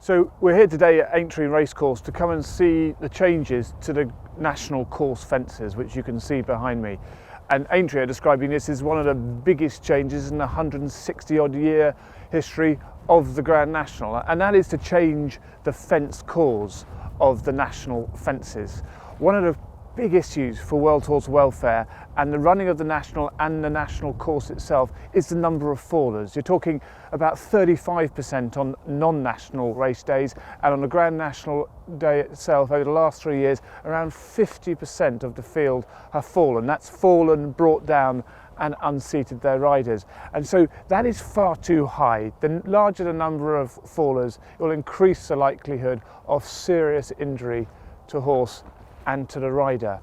So we're here today at Aintree Racecourse to come and see the changes to the national course fences, which you can see behind me. And Aintree are describing this as one of the biggest changes in the 160 odd year history of the Grand National, and that is to change the fence cores of the national fences. One of the big issues for world horse welfare and the running of the national and the national course itself is the number of fallers. You're talking about 35% on non-national race days, and on the Grand National Day itself over the last 3 years around 50% of the field have fallen. That's fallen, brought down and unseated their riders, and so that is far too high. The larger the number of fallers, it will increase the likelihood of serious injury to horse and to the rider.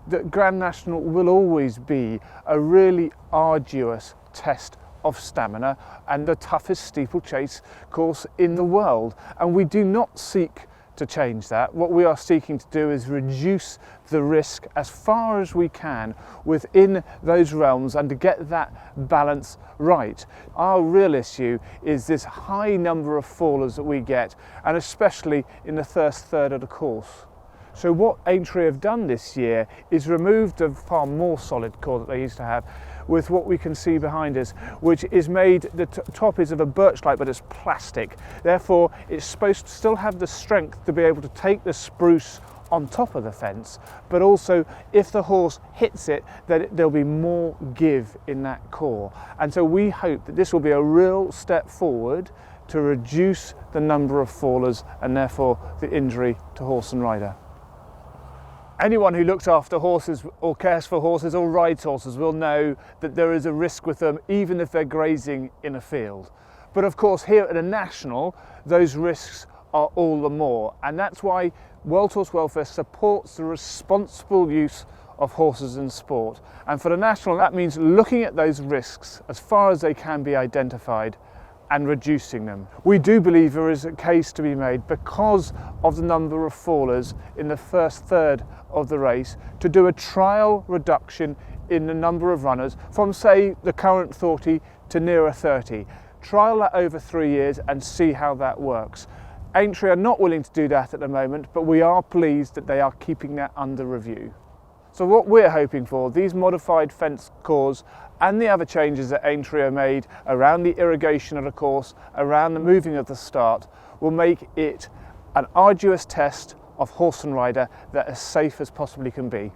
The Grand National will always be a really arduous test of stamina and the toughest steeplechase course in the world, and we do not seek to change that. What we are seeking to do is reduce the risk as far as we can within those realms and to get that balance right. Our real issue is this high number of fallers that we get, and especially in the first third of the course. So what Aintree have done this year is removed the far more solid core that they used to have with what we can see behind us, which is made, the top is of a birchlight but it's plastic. Therefore it's supposed to still have the strength to be able to take the spruce on top of the fence, but also if the horse hits it, then there'll be more give in that core. And so we hope that this will be a real step forward to reduce the number of fallers and therefore the injury to horse and rider. Anyone who looks after horses or cares for horses or rides horses will know that there is a risk with them even if they're grazing in a field. But of course here at the National those risks are all the more, and that's why World Horse Welfare supports the responsible use of horses in sport. And for the National that means looking at those risks as far as they can be identified and reducing them. We do believe there is a case to be made because of the number of fallers in the first third of the race to do a trial reduction in the number of runners from say the current 40 to nearer 30. Trial that over 3 years and see how that works. Aintree are not willing to do that at the moment, but we are pleased that they are keeping that under review. So what we're hoping for, these modified fence cores and the other changes that Aintree are made around the irrigation of the course, around the moving of the start, will make it an arduous test of horse and rider that as safe as possibly can be.